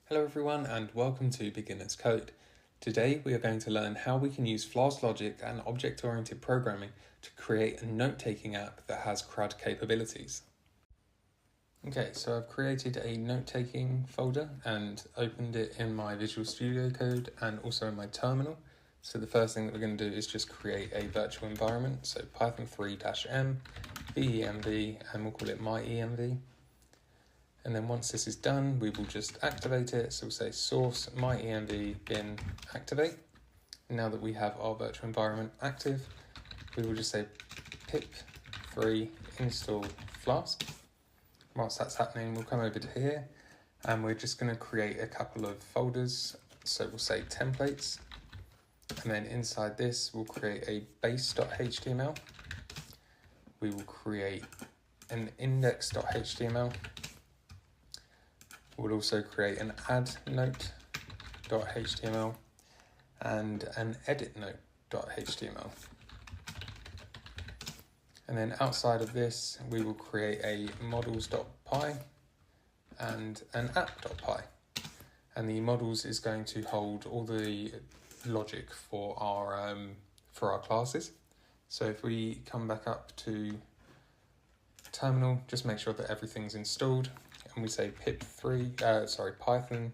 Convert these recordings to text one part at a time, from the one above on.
Hello everyone and welcome to Beginner's Code. Today we are going to learn how we can use Flask logic and object-oriented programming to create a note-taking app that has CRUD capabilities. Okay, so I've created a note-taking folder and opened it in my Visual Studio Code and also in my terminal. So the first thing that we're going to do is just create a virtual environment. So Python 3-m, venv, and we'll call it myenv. And then once this is done, we will just activate it. So we'll say source myenv bin activate. Now that we have our virtual environment active, we will just say pip3 install Flask. Whilst that's happening, we'll come over to here and we're just going to create a couple of folders. So we'll say templates, and then inside this, we'll create a base.html. We will create an index.html. We'll also create an add note.html and an edit note.html. And then outside of this, we will create a models.py and an app.py. And the models is going to hold all the logic for our classes. So if we come back up to terminal, just make sure that everything's installed. And we say Python.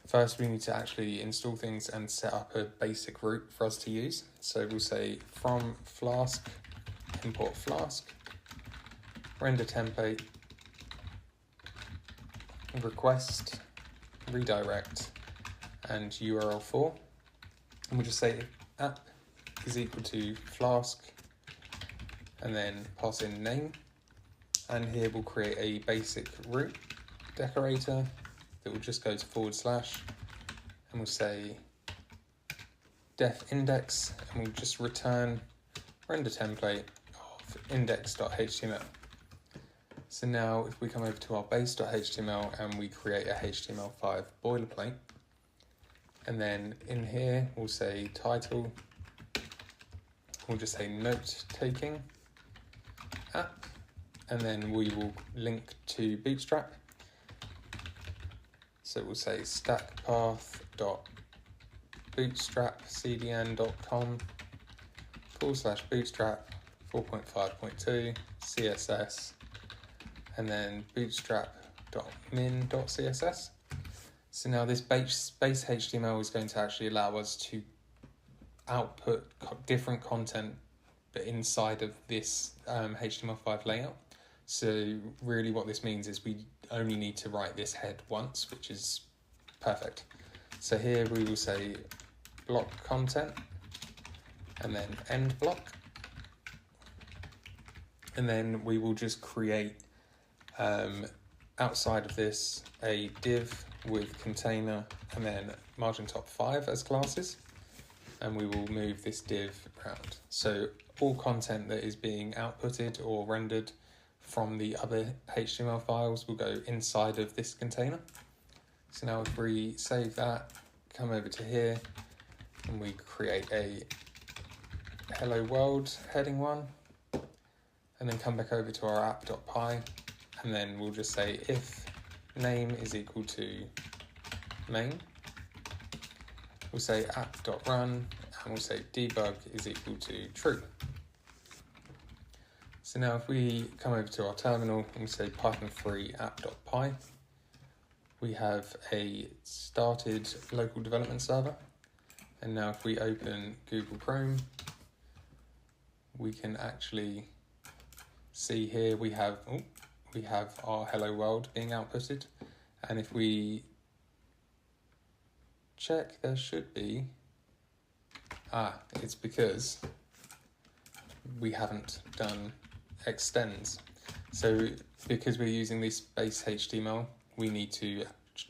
First, we need to actually install things and set up a basic route for us to use. So we'll say from Flask, import Flask, render template, request, redirect, and URL4. And we'll just say app is equal to Flask, and then pass in name. And here we'll create a basic route decorator that will just go to /, and we'll say def index, and we'll just return render template of index.html. So now if we come over to our base.html and we create a HTML5 boilerplate, and then in here we'll say title, we'll just say note taking app, and then we will link to Bootstrap. So we'll say stackpath.bootstrapcdn.com /bootstrap 4.5.2 CSS, and then bootstrap.min.css. So now this base HTML is going to actually allow us to output different content but inside of this HTML5 layout. So really what this means is we only need to write this head once, which is perfect. So here we will say block content and then end block. And then we will just create outside of this a div with container and then margin top 5 as classes. And we will move this div around. So all content that is being outputted or rendered from the other HTML files will go inside of this container. So now if we save that, come over to here, and we create a hello world heading one, and then come back over to our app.py, and then we'll just say if name is equal to main, we'll say app.run, and we'll say debug is equal to true. So now if we come over to our terminal and we say Python 3 app.py, we have a started local development server. And now if we open Google Chrome, we can actually see here we have our hello world being outputted. And if we check, there should be, it's because we haven't done extends. So because we're using this base HTML, we need to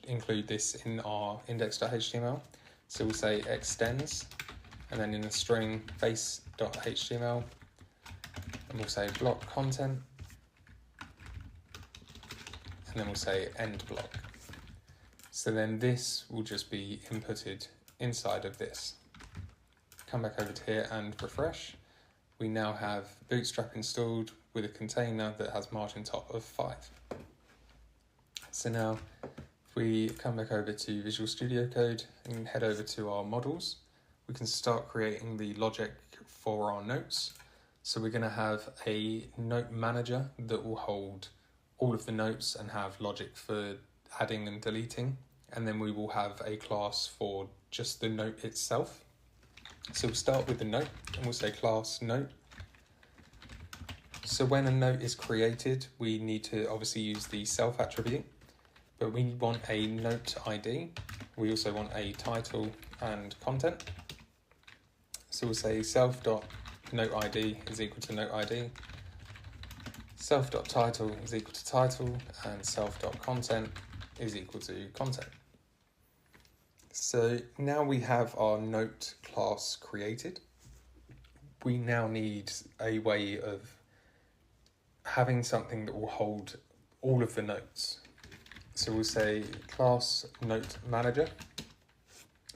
include this in our index.html. So we'll say extends, and then in a string base.html, and we'll say block content, and then we'll say end block. So then this will just be inputted inside of this. Come back over to here and refresh. We now have Bootstrap installed with a container that has margin top of 5. So now if we come back over to Visual Studio Code and head over to our models, we can start creating the logic for our notes. So we're going to have a note manager that will hold all of the notes and have logic for adding and deleting. And then we will have a class for just the note itself. So we'll start with the note and we'll say class note. So when a note is created, we need to obviously use the self attribute, but we want a note ID. We also want a title and content. So we'll say self.noteID is equal to note ID, self.title is equal to title, and self.content is equal to content. So now we have our note class created. We now need a way of having something that will hold all of the notes. So we'll say class note manager,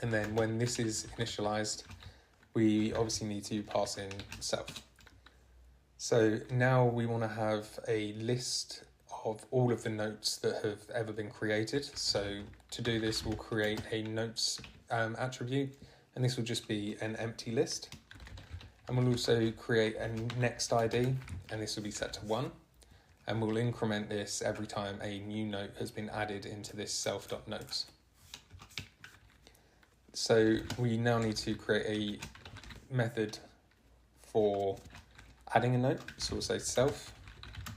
and then when this is initialized, we obviously need to pass in self. So now we want to have a list of all of the notes that have ever been created. So to do this, we'll create a notes attribute, and this will just be an empty list. And we'll also create a next ID, and this will be set to 1. And we'll increment this every time a new note has been added into this self.notes. So we now need to create a method for adding a note. So we'll say self,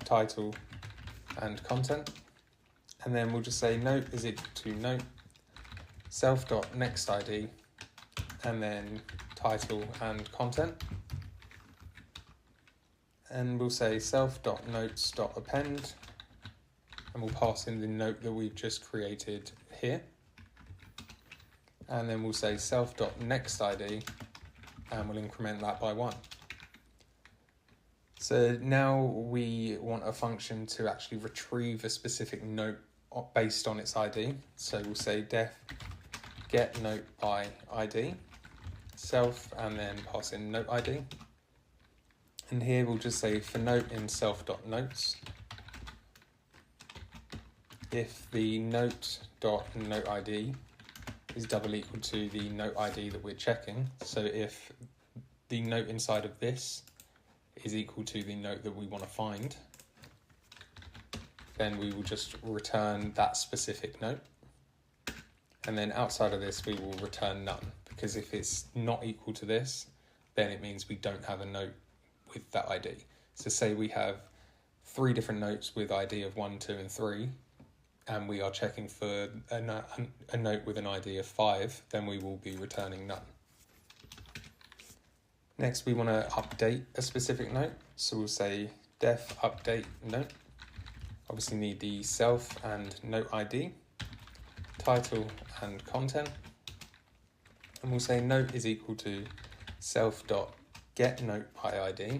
title, and content. And then we'll just say note is equal to note, self.nextID, and then title and content. And we'll say self.notes.append, and we'll pass in the note that we've just created here. And then we'll say self.nextID, and we'll increment that by 1. So now we want a function to actually retrieve a specific note based on its ID. So we'll say def get note by ID, self, and then pass in note ID. And here we'll just say for note in self.notes, if the note.noteID is double equal to the note ID that we're checking. So if the note inside of this is equal to the note that we want to find, then we will just return that specific note. And then outside of this, we will return none, because if it's not equal to this, then it means we don't have a note with that ID. So say we have 3 different notes with ID of 1, 2, and 3, and we are checking for a note with an ID of 5, then we will be returning none. Next, we want to update a specific note. So we'll say def update note. Obviously need the self and note ID, title and content. And we'll say note is equal to self.get note by ID,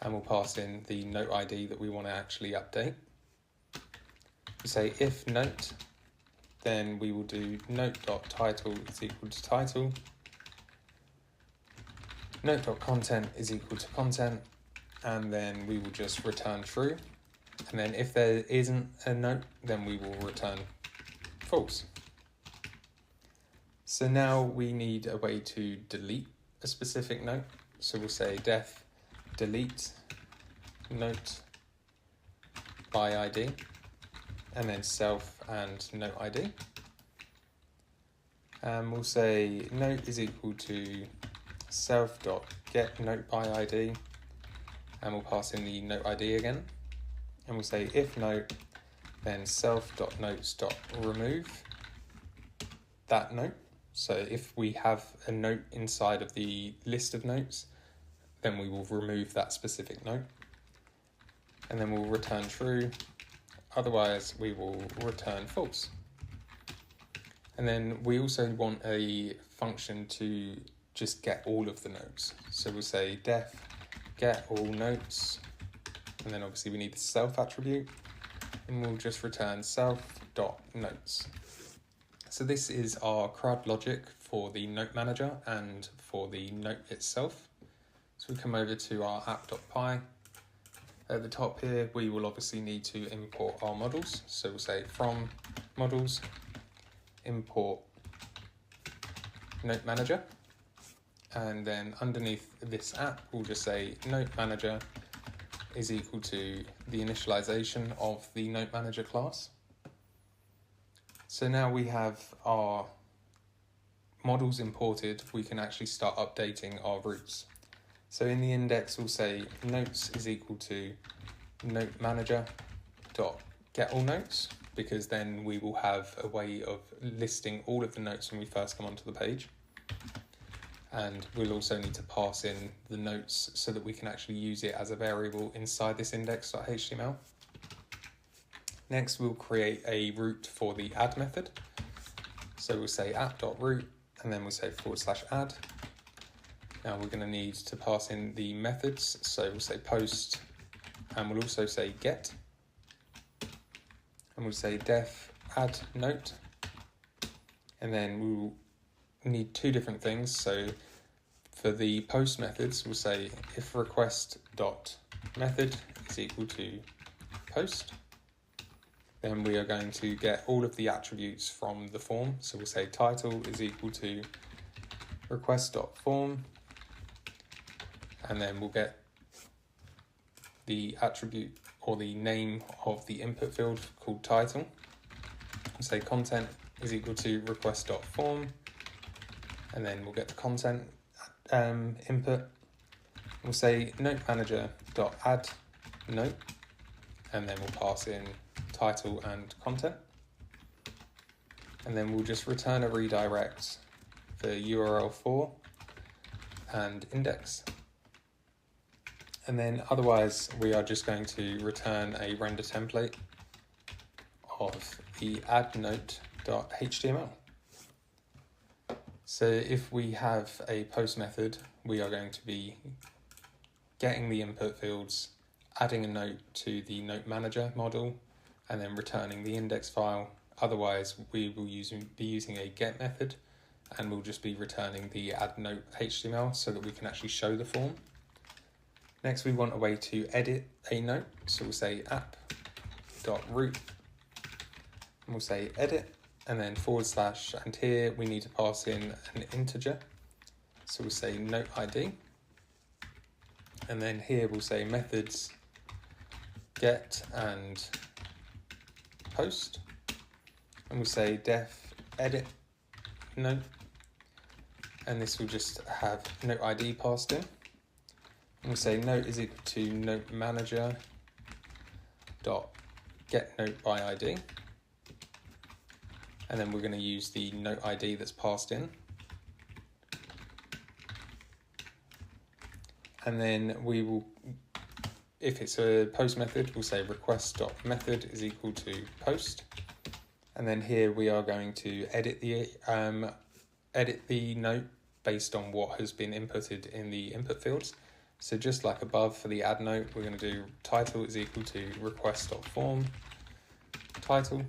and we'll pass in the note ID that we want to actually update. We say if note, then we will do note.title is equal to title, note.content is equal to content, and then we will just return true. And then if there isn't a note, then we will return false. So now we need a way to delete a specific note. So we'll say def delete note by ID, and then self and note ID. And we'll say note is equal to self.get note by ID, and we'll pass in the note ID again. And we'll say if note, then self.notes.remove that note. So if we have a note inside of the list of notes, then we will remove that specific note. And then we'll return true. Otherwise, we will return false. And then we also want a function to just get all of the notes. So we'll say def get all notes, and then obviously we need the self attribute, and we'll just return self.notes. So this is our CRUD logic for the note manager and for the note itself. So we come over to our app.py, At the top here, we will obviously need to import our models. So we'll say from models, import Note Manager. And then underneath this app, we'll just say Note Manager is equal to the initialization of the Note Manager class. So now we have our models imported, we can actually start updating our routes. So in the index, we'll say notes is equal to note manager dot get all notes, because then we will have a way of listing all of the notes when we first come onto the page. And we'll also need to pass in the notes so that we can actually use it as a variable inside this index.html. Next, we'll create a route for the add method. So we'll say app.route, and then we'll say /add. Now we're going to need to pass in the methods. So we'll say post, and we'll also say get. And we'll say def add note. And then we'll need two different things. So for the post methods, we'll say if request dot method is equal to post, then we are going to get all of the attributes from the form. So we'll say title is equal to request dot form, and then we'll get the attribute or the name of the input field called title. We'll say content is equal to request dot form, and then we'll get the content input. We'll say note manager dot add note, and then we'll pass in title and content. And then we'll just return a redirect for URL4 and index. And then otherwise, we are just going to return a render template of the addNote.html. So if we have a post method, we are going to be getting the input fields, adding a note to the note manager model, and then returning the index file. Otherwise, we will be using a get method, and we'll just be returning the addNote.html so that we can actually show the form. Next, we want a way to edit a note. So we'll say app.root, and we'll say edit, and then /, and here we need to pass in an integer. So we'll say note ID, and then here we'll say methods get and post, and we'll say def edit note, and this will just have note ID passed in. And we'll say note is equal to note manager dot get note by ID, and then we're going to use the note ID that's passed in. And then we will, if it's a post method, we'll say request.method is equal to post. And then here we are going to edit the note based on what has been inputted in the input fields. So just like above for the add note, we're going to do title is equal to request.form title,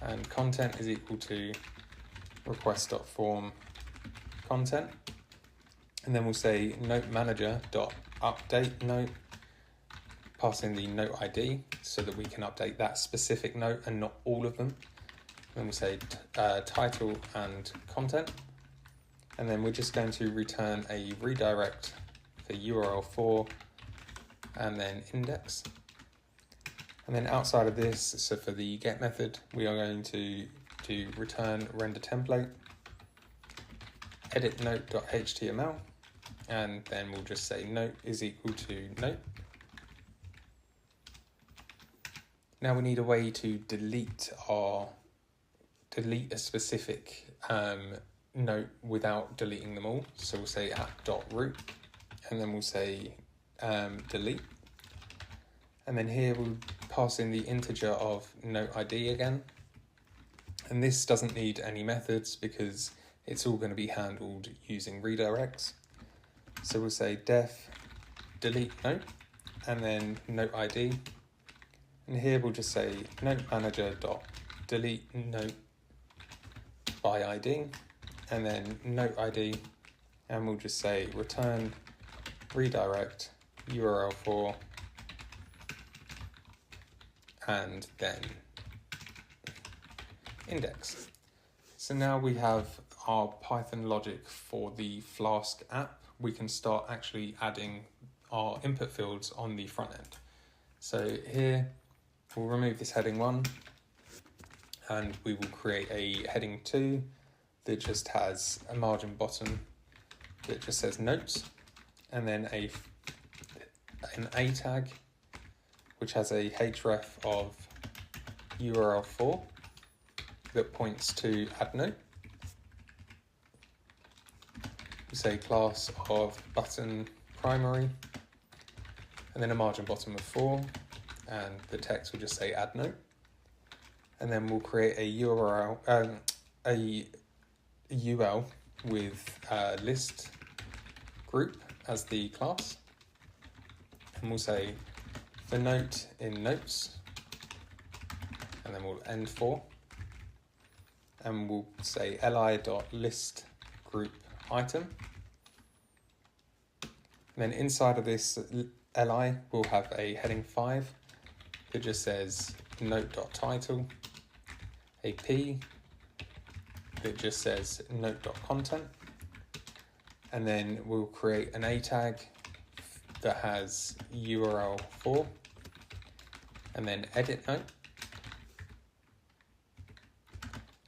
and content is equal to request.form content. And then we'll say note manager dot update note, pass in the note ID so that we can update that specific note and not all of them. Then we'll say title and content, and then we're just going to return a redirect for URL4 and then index. And then outside of this, so for the get method, we are going to do return render template, edit note.html, and then we'll just say note is equal to note. Now we need a way to delete a specific note without deleting them all. So we'll say app.root, and then we'll say delete. And then here we'll pass in the integer of note ID again. And this doesn't need any methods because it's all going to be handled using redirects. So we'll say def delete note, and then note ID. And here we'll just say note manager dot delete note by ID, and then note ID, and we'll just say return redirect URL4 and then index. So now we have our Python logic for the Flask app. We can start actually adding our input fields on the front end. So here we'll remove this heading 1 and we will create a heading 2 that just has a margin bottom that just says notes, and then an A tag which has a href of URL4 that points to add note. We say class of button primary, and then a margin bottom of 4, and the text will just say add note. And then we'll create a URL, a UL with list group as the class, and we'll say the note in notes, and then we'll end for, and we'll say li.list group item. And then inside of this li, we'll have a heading 5 that just says note.title, a p that just says note.content, and then we'll create an a tag that has URL4, and then edit note.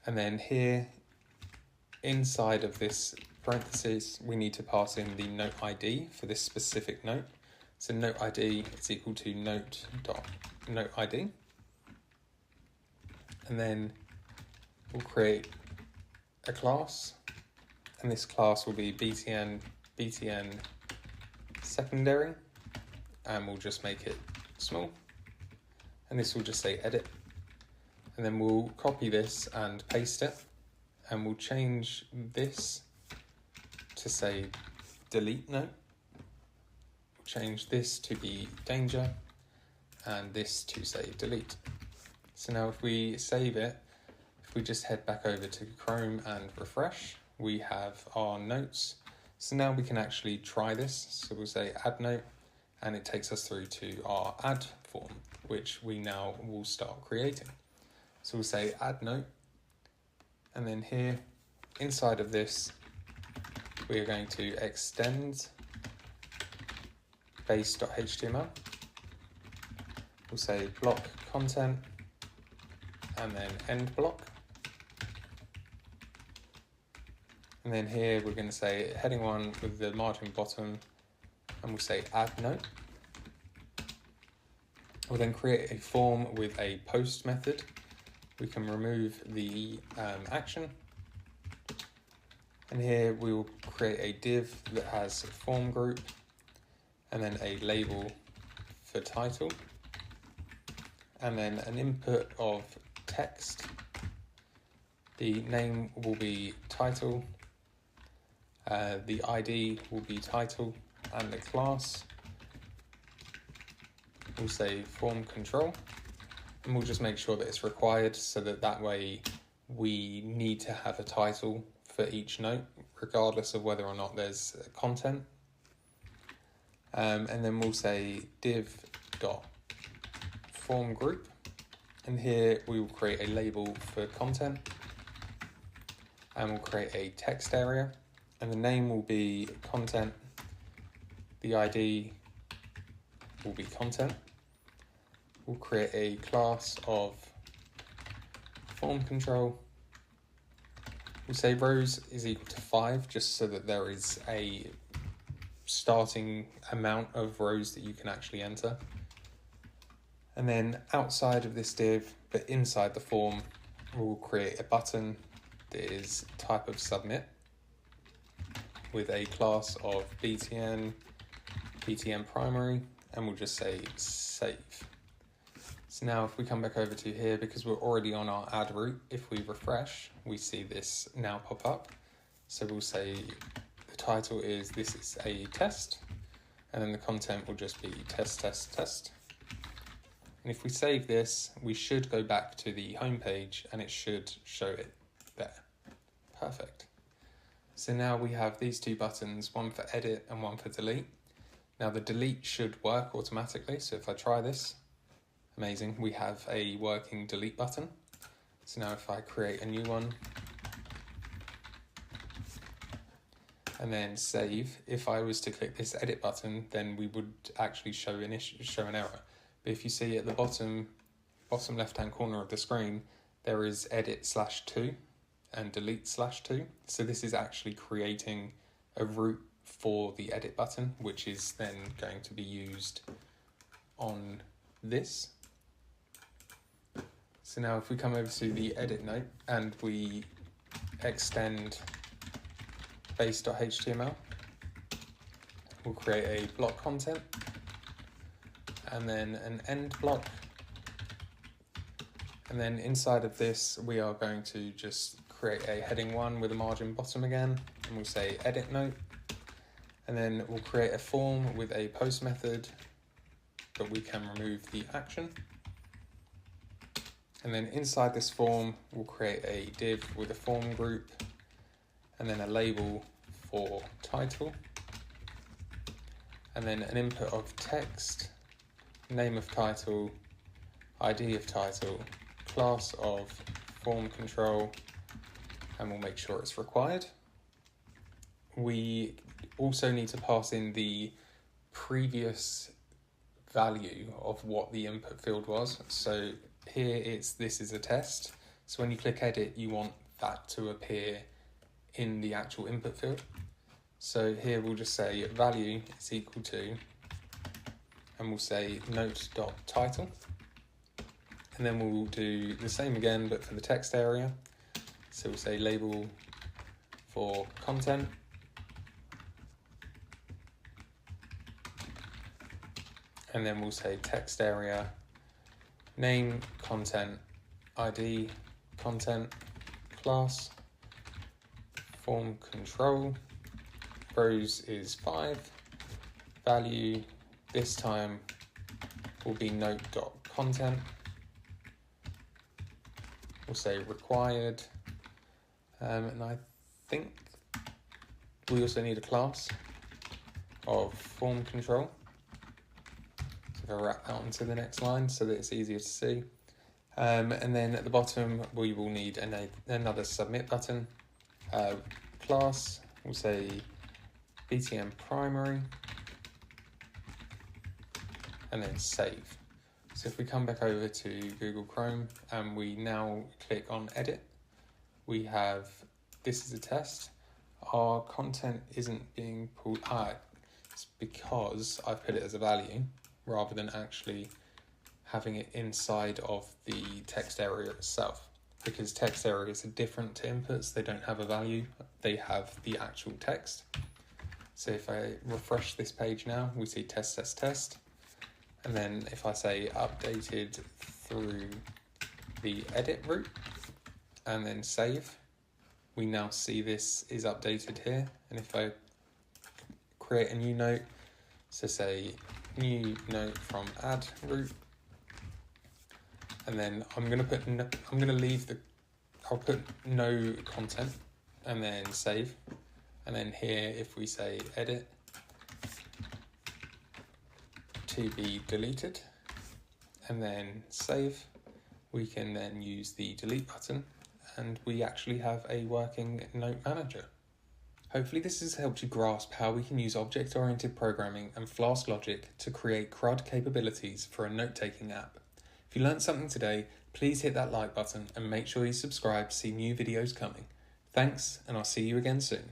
And then here, inside of this parentheses, we need to pass in the note ID for this specific note. So note ID is equal to note ID. And then we'll create a class, and this class will be btn secondary, and we'll just make it small, and this will just say edit. And then we'll copy this and paste it, and we'll change this to say delete note. We'll change this to be danger, and this to say delete. So now if we save it, if we just head back over to Chrome and refresh, we have our notes. So now we can actually try this. So we'll say add note, and it takes us through to our add form, which we now will start creating. So we'll say add note, and then here, inside of this, we are going to extend base.html. We'll say block content, and then end block. And then here we're going to say heading 1 with the margin bottom, and we'll say add note. We'll then create a form with a post method. We can remove the action. And here we will create a div that has a form group, and then a label for title, and then an input of text. The name will be title, the ID will be title, and the class we'll say form control, and we'll just make sure that it's required, so that way we need to have a title for each note, regardless of whether or not there's content. And then we'll say div.form group, and here we will create a label for content, and we'll create a text area, and the name will be content, the ID will be content. We'll create a class of form control. We'll say rows is equal to 5, just so that there is a starting amount of rows that you can actually enter. And then outside of this div, but inside the form, we'll create a button that is type of submit with a class of btn primary, and we'll just say save. So now if we come back over to here, because we're already on our add route, if we refresh, we see this now pop up. So we'll say the title is this is a test, and then the content will just be test. And if we save this, we should go back to the home page and it should show it there. Perfect. So now we have these two buttons, one for edit and one for delete. Now the delete should work automatically. So if I try this Amazing. We have a working delete button. So now if I create a new one and then save, if I was to click this edit button, then we would actually show an error. But if you see at the bottom left-hand corner of the screen, there is edit/2 and delete/2. So this is actually creating a route for the edit button, which is then going to be used on this. So now if we come over to the edit note and we extend base.html, we'll create a block content and then an end block. And then inside of this, we are going to just create a heading 1 with a margin bottom again, and we'll say edit note. And then we'll create a form with a post method, but we can remove the action. And then inside this form, we'll create a div with a form group, and then a label for title, and then an input of text, name of title, ID of title, class of form control, and we'll make sure it's required. We also need to pass in the previous value of what the input field was. So here this is a test. So when you click edit, you want that to appear in the actual input field. So here we'll just say value is equal to, and we'll say note.title. And then we'll do the same again, but for the text area. So we'll say label for content. And then we'll say text area, name, content, ID, content, class, form control, rows is 5, value this time will be note.content. We'll say required, and I think we also need a class of form control. So if I wrap that onto the next line so that it's easier to see. And then at the bottom, we will need another submit button. Class, we'll say BTM primary, and then save. So if we come back over to Google Chrome and we now click on edit, we have, this is a test. Our content isn't being pulled out. It's because I've put it as a value rather than actually having it inside of the text area itself, because text areas are different to inputs. They don't have a value, they have the actual text. So if I refresh this page now, we see test, test, test. And then if I say updated through the edit route and then save, we now see this is updated here. And if I create a new note, so say new note from add route, and then I'll put no content and then save. And then here, if we say edit to be deleted and then save, we can then use the delete button and we actually have a working note manager. Hopefully this has helped you grasp how we can use object-oriented programming and Flask logic to create CRUD capabilities for a note-taking app. If you learned something today, please hit that like button and make sure you subscribe to see new videos coming. Thanks, and I'll see you again soon.